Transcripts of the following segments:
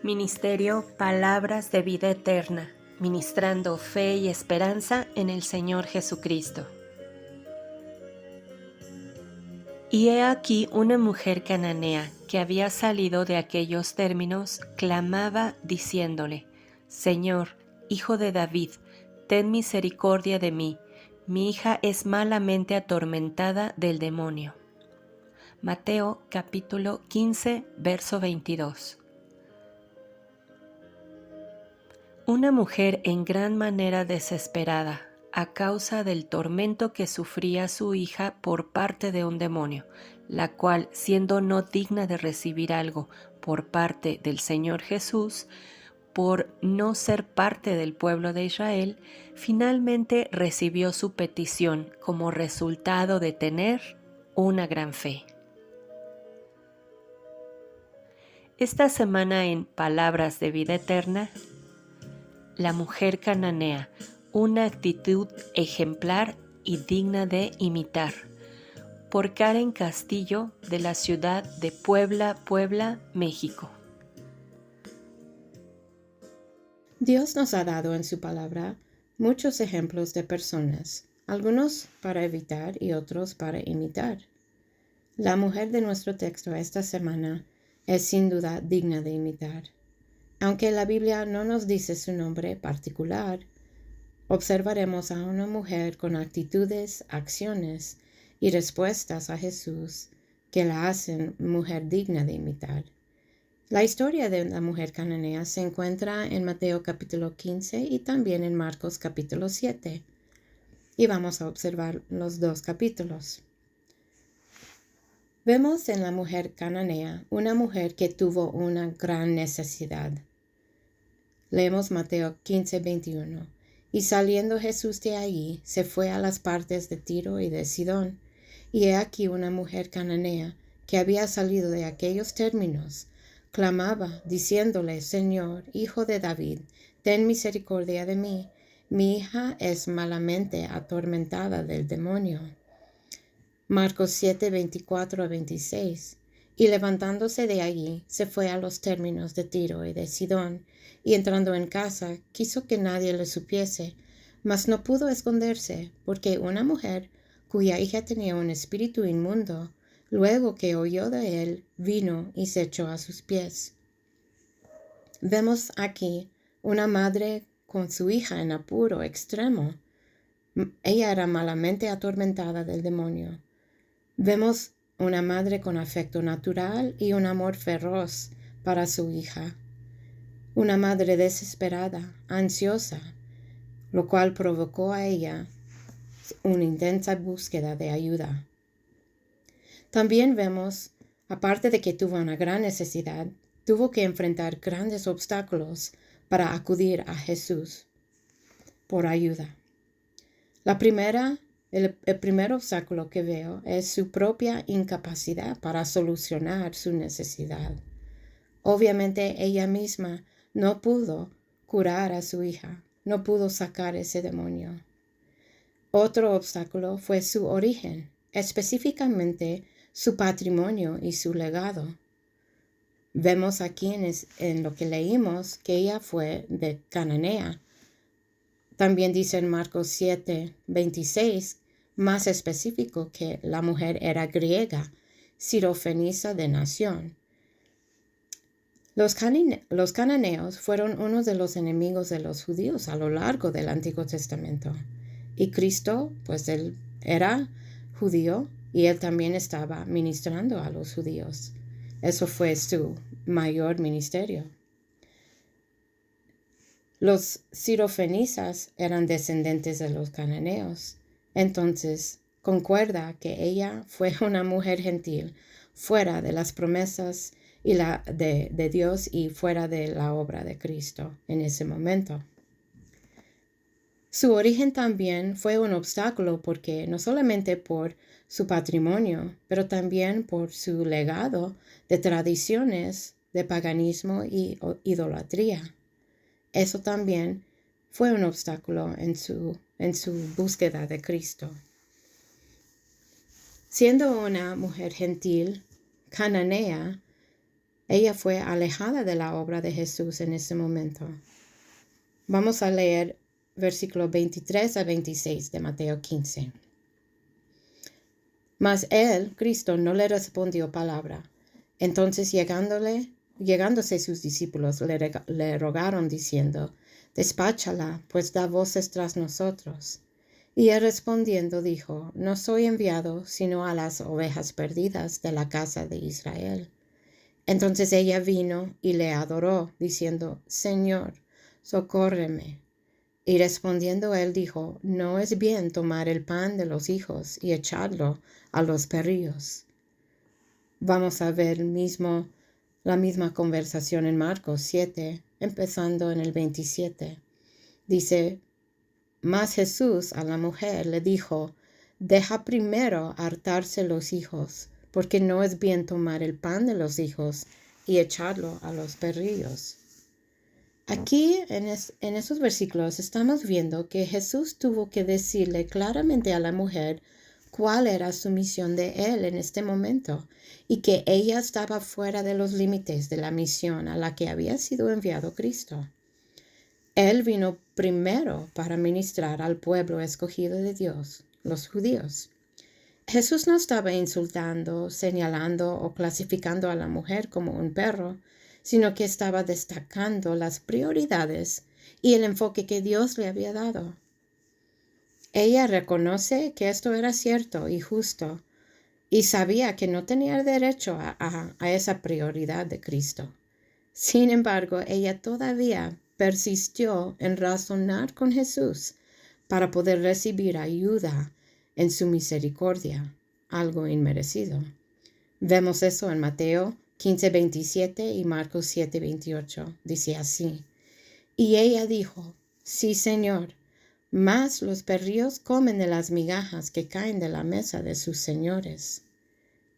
Ministerio Palabras de Vida Eterna, ministrando fe y esperanza en el Señor Jesucristo. Y he aquí una mujer cananea que había salido de aquellos términos, clamaba diciéndole: Señor, Hijo de David, ten misericordia de mí, mi hija es malamente atormentada del demonio. Mateo capítulo 15, verso 22. Una mujer en gran manera desesperada a causa del tormento que sufría su hija por parte de un demonio, la cual, siendo no digna de recibir algo por parte del Señor Jesús, por no ser parte del pueblo de Israel, finalmente recibió su petición como resultado de tener una gran fe. Esta semana en Palabras de Vida Eterna, la mujer cananea, una actitud ejemplar y digna de imitar, por Karen Castillo, de la ciudad de Puebla, México. Dios nos ha dado en su palabra muchos ejemplos de personas, algunos para evitar y otros para imitar. La mujer de nuestro texto esta semana es sin duda digna de imitar. Aunque la Biblia no nos dice su nombre particular, observaremos a una mujer con actitudes, acciones y respuestas a Jesús que la hacen mujer digna de imitar. La historia de la mujer cananea se encuentra en Mateo capítulo 15 y también en Marcos capítulo 7. Y vamos a observar los dos capítulos. Vemos en la mujer cananea una mujer que tuvo una gran necesidad. Leemos Mateo 15, 21. Y saliendo Jesús de allí, se fue a las partes de Tiro y de Sidón. Y he aquí una mujer cananea que había salido de aquellos términos, clamaba, diciéndole: Señor, Hijo de David, ten misericordia de mí. Mi hija es malamente atormentada del demonio. Marcos 7, 24 a 26. Y levantándose de allí, se fue a los términos de Tiro y de Sidón, y entrando en casa, quiso que nadie le supiese, mas no pudo esconderse, porque una mujer, cuya hija tenía un espíritu inmundo, luego que oyó de él, vino y se echó a sus pies. Vemos aquí una madre con su hija en apuro extremo. Ella era malamente atormentada del demonio. Vemos una madre con afecto natural y un amor feroz para su hija. Una madre desesperada, ansiosa, lo cual provocó a ella una intensa búsqueda de ayuda. También vemos, aparte de que tuvo una gran necesidad, tuvo que enfrentar grandes obstáculos para acudir a Jesús por ayuda. El primer obstáculo que veo es su propia incapacidad para solucionar su necesidad. Obviamente ella misma no pudo curar a su hija, no pudo sacar ese demonio. Otro obstáculo fue su origen, específicamente su patrimonio y su legado. Vemos aquí en lo que leímos que ella fue de Cananea. También dice en Marcos 7, 26, más específico, que la mujer era griega, sirofenisa de nación. Los cananeos fueron uno de los enemigos de los judíos a lo largo del Antiguo Testamento. Y Cristo, pues él era judío y él también estaba ministrando a los judíos. Eso fue su mayor ministerio. Los sirofenisas eran descendientes de los cananeos. Entonces, concuerda que ella fue una mujer gentil, fuera de las promesas de Dios y fuera de la obra de Cristo en ese momento. Su origen también fue un obstáculo porque no solamente por su patrimonio, pero también por su legado de tradiciones de paganismo y idolatría. Eso también fue un obstáculo en su búsqueda de Cristo. Siendo una mujer gentil, cananea, Ella fue alejada de la obra de Jesús en ese momento. Vamos a leer versículos 23 a 26 de Mateo 15. Mas él, Cristo, no le respondió palabra. Entonces llegándose sus discípulos le rogaron diciendo, despáchala, pues da voces tras nosotros. Y él respondiendo dijo, no soy enviado sino a las ovejas perdidas de la casa de Israel. Entonces ella vino y le adoró, diciendo, Señor, socórreme. Y respondiendo él dijo, no es bien tomar el pan de los hijos y echarlo a los perrillos. Vamos a ver la misma conversación en Marcos 7, empezando en el 27. Dice, mas Jesús a la mujer le dijo, deja primero hartarse los hijos, porque no es bien tomar el pan de los hijos y echarlo a los perrillos. Aquí en esos versículos estamos viendo que Jesús tuvo que decirle claramente a la mujer cuál era su misión de él en este momento y que ella estaba fuera de los límites de la misión a la que había sido enviado Cristo. Él vino primero para ministrar al pueblo escogido de Dios, los judíos. Jesús no estaba insultando, señalando o clasificando a la mujer como un perro, sino que estaba destacando las prioridades y el enfoque que Dios le había dado. Ella reconoce que esto era cierto y justo, y sabía que no tenía derecho a esa prioridad de Cristo. Sin embargo, ella todavía persistió en razonar con Jesús para poder recibir ayuda en su misericordia, algo inmerecido. Vemos eso en Mateo 15:27 y Marcos 7:28. Dice así, y ella dijo, sí, Señor, mas los perrillos comen de las migajas que caen de la mesa de sus señores.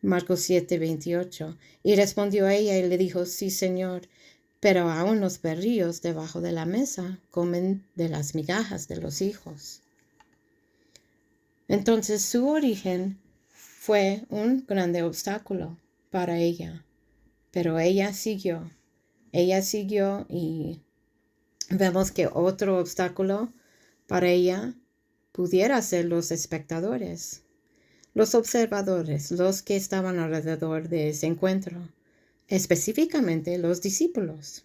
Marcos 7:28. Y respondió ella y le dijo, sí, Señor, pero aún los perrillos debajo de la mesa comen de las migajas de los hijos. Entonces su origen fue un grande obstáculo para ella, pero ella siguió y vemos que otro obstáculo para ella pudiera ser los espectadores, los observadores, los que estaban alrededor de ese encuentro, específicamente los discípulos.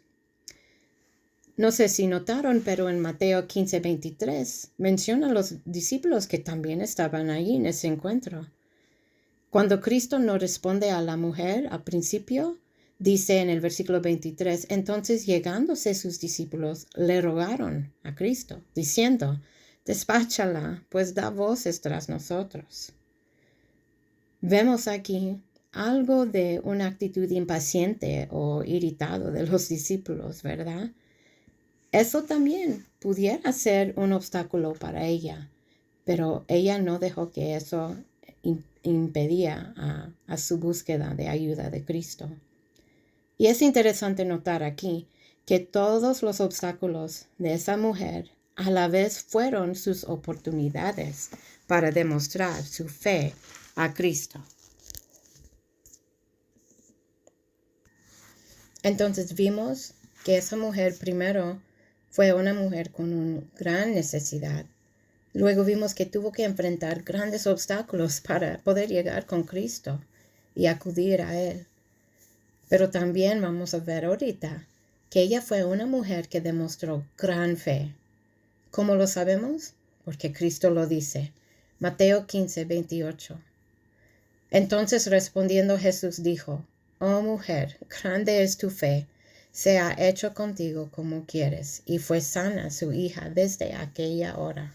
No sé si notaron, pero en Mateo 15:23 menciona a los discípulos que también estaban ahí en ese encuentro. Cuando Cristo no responde a la mujer al principio, dice en el versículo 23, entonces llegándose sus discípulos le rogaron a Cristo, diciendo, despáchala, pues da voces tras nosotros. Vemos aquí algo de una actitud impaciente o irritado de los discípulos, ¿verdad? Eso también pudiera ser un obstáculo para ella, pero ella no dejó que eso impedía a su búsqueda de ayuda de Cristo. Y es interesante notar aquí que todos los obstáculos de esa mujer a la vez fueron sus oportunidades para demostrar su fe a Cristo. Entonces vimos que esa mujer primero fue una mujer con una gran necesidad. Luego vimos que tuvo que enfrentar grandes obstáculos para poder llegar con Cristo y acudir a Él. Pero también vamos a ver ahorita que ella fue una mujer que demostró gran fe. ¿Cómo lo sabemos? Porque Cristo lo dice. Mateo 15:28. Entonces respondiendo Jesús dijo, oh mujer, grande es tu fe, sea hecho contigo como quieres. Y fue sana su hija desde aquella hora.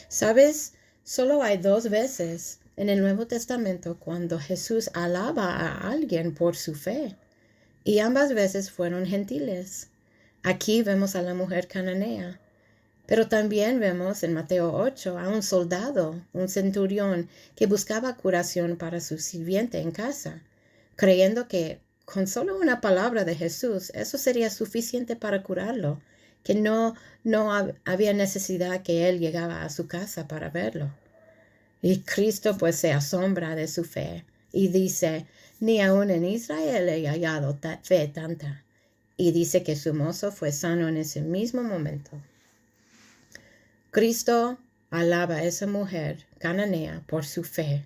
¿Sabes? Solo hay 2 veces en el Nuevo Testamento cuando Jesús alaba a alguien por su fe. Y ambas veces fueron gentiles. Aquí vemos a la mujer cananea. Pero también vemos en Mateo 8 a un soldado, un centurión, que buscaba curación para su sirviente en casa, creyendo que con solo una palabra de Jesús eso sería suficiente para curarlo, que no había necesidad que él llegara a su casa para verlo. Y Cristo pues se asombra de su fe y dice, ni aun en Israel he hallado fe tanta. Y dice que su mozo fue sano en ese mismo momento. Cristo alaba a esa mujer cananea por su fe.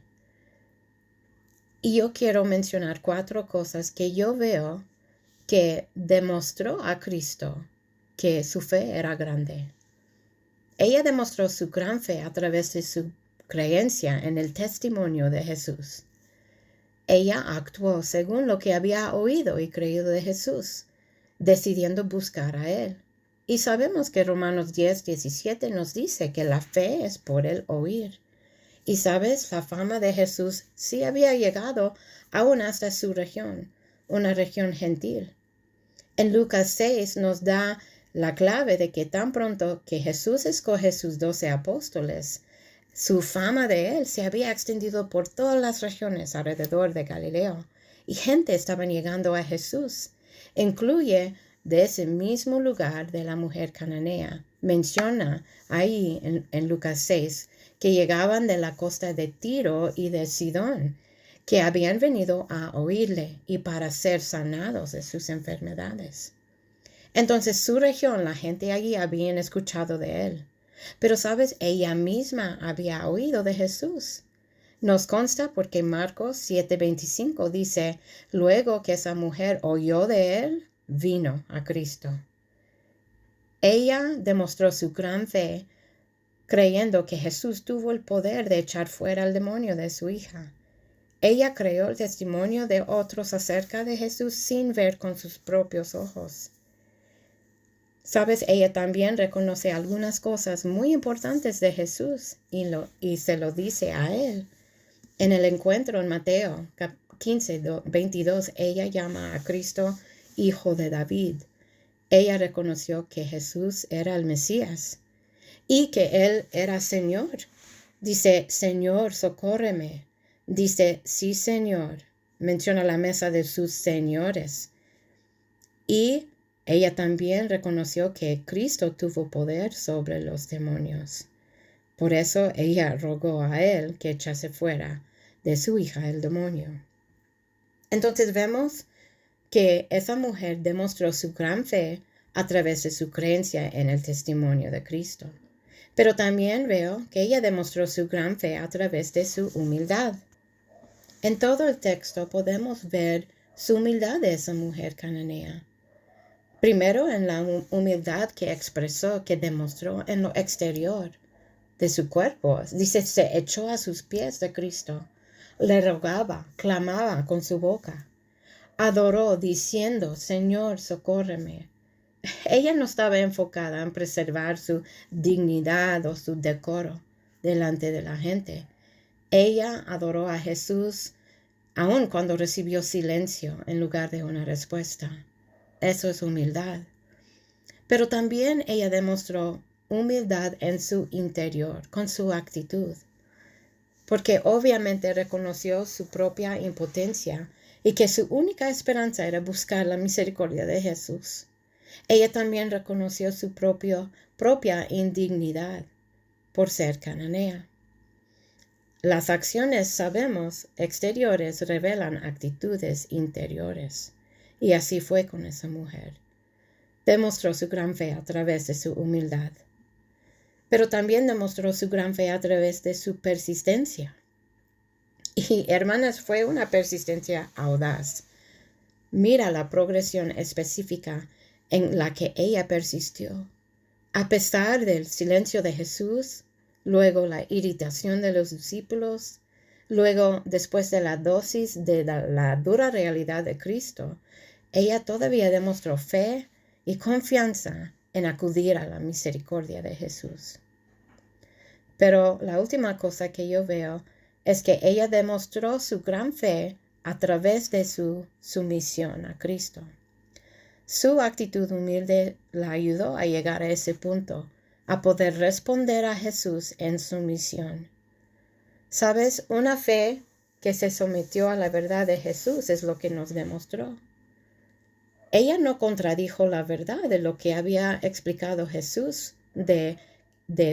Y yo quiero mencionar 4 cosas que yo veo que demostró a Cristo que su fe era grande. Ella demostró su gran fe a través de su creencia en el testimonio de Jesús. Ella actuó según lo que había oído y creído de Jesús, decidiendo buscar a Él. Y sabemos que Romanos 10:17 nos dice que la fe es por el oír. Y sabes, la fama de Jesús sí había llegado aún hasta su región, una región gentil. En Lucas 6 nos da la clave de que tan pronto que Jesús escoge sus 12 apóstoles, su fama de él se había extendido por todas las regiones alrededor de Galileo, y gente estaba llegando a Jesús. Incluye de ese mismo lugar de la mujer cananea. Menciona ahí en Lucas 6 que llegaban de la costa de Tiro y de Sidón, que habían venido a oírle y para ser sanados de sus enfermedades. Entonces su región, la gente allí habían escuchado de él. Pero sabes, ella misma había oído de Jesús. Nos consta porque Marcos 7:25 dice, luego que esa mujer oyó de él, vino a Cristo. Ella demostró su gran fe creyendo que Jesús tuvo el poder de echar fuera el demonio de su hija. Ella creyó el testimonio de otros acerca de Jesús sin ver con sus propios ojos. Sabes, ella también reconoce algunas cosas muy importantes de Jesús y se lo dice a él. En el encuentro en Mateo 15:22, ella llama a Cristo Hijo de David. Ella reconoció que Jesús era el Mesías y que Él era Señor. Dice, Señor, socórreme. Dice, sí, Señor. Menciona la mesa de sus señores. Y ella también reconoció que Cristo tuvo poder sobre los demonios. Por eso ella rogó a Él que echase fuera de su hija el demonio. Entonces vemos que esa mujer demostró su gran fe a través de su creencia en el testimonio de Cristo. Pero también veo que ella demostró su gran fe a través de su humildad. En todo el texto podemos ver su humildad de esa mujer cananea. Primero en la humildad que expresó, que demostró en lo exterior de su cuerpo. Dice, se echó a sus pies de Cristo, le rogaba, clamaba con su boca. Adoró diciendo, Señor, socórreme. Ella no estaba enfocada en preservar su dignidad o su decoro delante de la gente. Ella adoró a Jesús aun cuando recibió silencio en lugar de una respuesta. Eso es humildad. Pero también ella demostró humildad en su interior, con su actitud, porque obviamente reconoció su propia impotencia y que su única esperanza era buscar la misericordia de Jesús. Ella también reconoció su propia indignidad por ser cananea. Las acciones, sabemos, exteriores revelan actitudes interiores. Y así fue con esa mujer. Demostró su gran fe a través de su humildad. Pero también demostró su gran fe a través de su persistencia. Y, hermanas, fue una persistencia audaz. Mira la progresión específica en la que ella persistió. A pesar del silencio de Jesús, luego la irritación de los discípulos, luego, después de la dosis de la dura realidad de Cristo, ella todavía demostró fe y confianza en acudir a la misericordia de Jesús. Pero la última cosa que yo veo es que ella demostró su gran fe a través de su sumisión a Cristo. Su actitud humilde la ayudó a llegar a ese punto, a poder responder a Jesús en sumisión. ¿Sabes? Una fe que se sometió a la verdad de Jesús es lo que nos demostró. Ella no contradijo la verdad de lo que había explicado Jesús de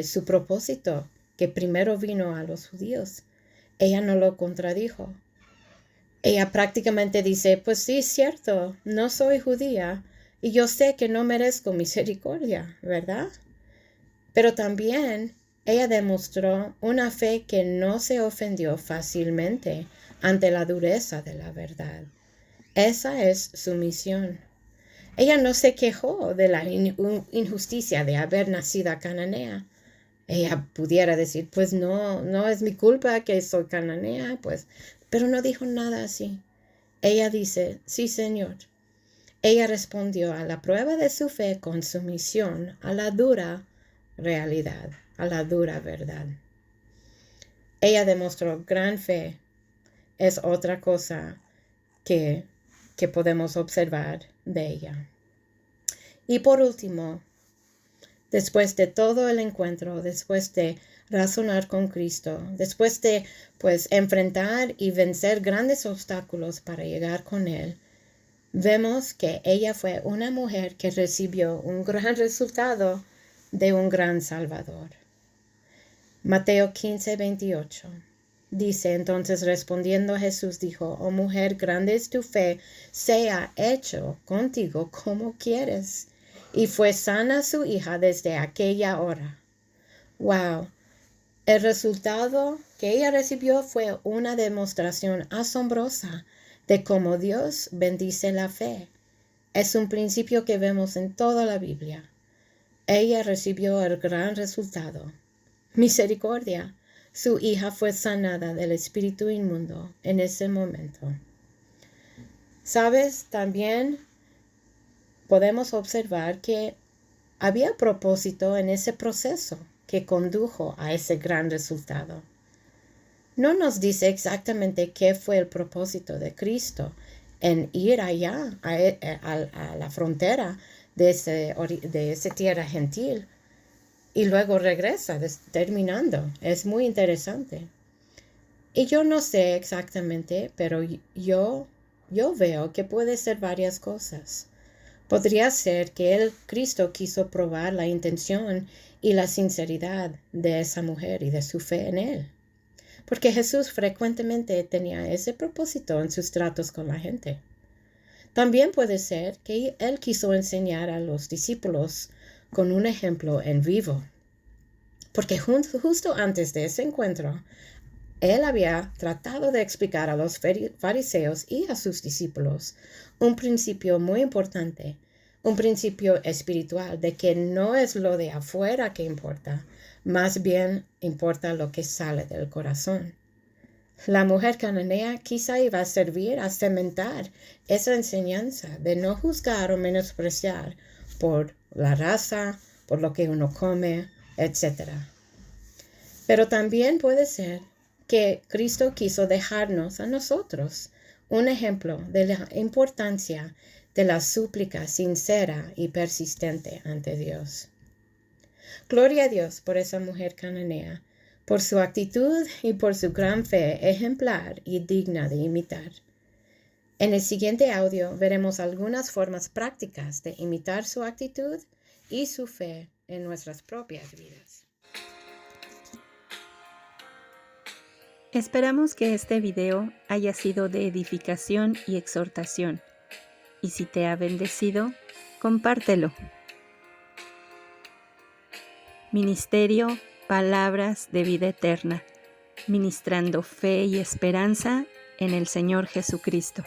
su propósito, que primero vino a los judíos. Ella no lo contradijo. Ella prácticamente dice, pues sí, es cierto, no soy judía y yo sé que no merezco misericordia, ¿verdad? Pero también ella demostró una fe que no se ofendió fácilmente ante la dureza de la verdad. Esa es su misión. Ella no se quejó de la injusticia de haber nacido cananea. Ella pudiera decir, pues no es mi culpa que soy cananea, pues, pero no dijo nada así. Ella dice, sí, Señor. Ella respondió a la prueba de su fe con sumisión a la dura realidad, a la dura verdad. Ella demostró gran fe. Es otra cosa que podemos observar de ella. Y por último, después de todo el encuentro, después de razonar con Cristo, después de enfrentar y vencer grandes obstáculos para llegar con Él, vemos que ella fue una mujer que recibió un gran resultado de un gran Salvador. Mateo 15:28 dice, entonces respondiendo Jesús dijo, oh mujer, grande es tu fe, sea hecho contigo como quieres. Y fue sana su hija desde aquella hora. Wow. El resultado que ella recibió fue una demostración asombrosa de cómo Dios bendice la fe. Es un principio que vemos en toda la Biblia. Ella recibió el gran resultado. Misericordia. Su hija fue sanada del espíritu inmundo en ese momento. ¿Sabes? También podemos observar que había propósito en ese proceso que condujo a ese gran resultado. No nos dice exactamente qué fue el propósito de Cristo en ir allá a la frontera de esa tierra gentil y luego regresa terminando. Es muy interesante. Y yo no sé exactamente, pero yo veo que puede ser varias cosas. Podría ser que el Cristo quiso probar la intención y la sinceridad de esa mujer y de su fe en Él. Porque Jesús frecuentemente tenía ese propósito en sus tratos con la gente. También puede ser que Él quiso enseñar a los discípulos con un ejemplo en vivo. Porque justo antes de ese encuentro, Él había tratado de explicar a los fariseos y a sus discípulos un principio muy importante, un principio espiritual de que no es lo de afuera que importa, más bien importa lo que sale del corazón. La mujer cananea quizá iba a servir a cementar esa enseñanza de no juzgar o menospreciar por la raza, por lo que uno come, etc. Pero también puede ser que Cristo quiso dejarnos a nosotros un ejemplo de la importancia de la súplica sincera y persistente ante Dios. Gloria a Dios por esa mujer cananea, por su actitud y por su gran fe ejemplar y digna de imitar. En el siguiente audio veremos algunas formas prácticas de imitar su actitud y su fe en nuestras propias vidas. Esperamos que este video haya sido de edificación y exhortación. Y si te ha bendecido, compártelo. Ministerio Palabras de Vida Eterna, ministrando fe y esperanza en el Señor Jesucristo.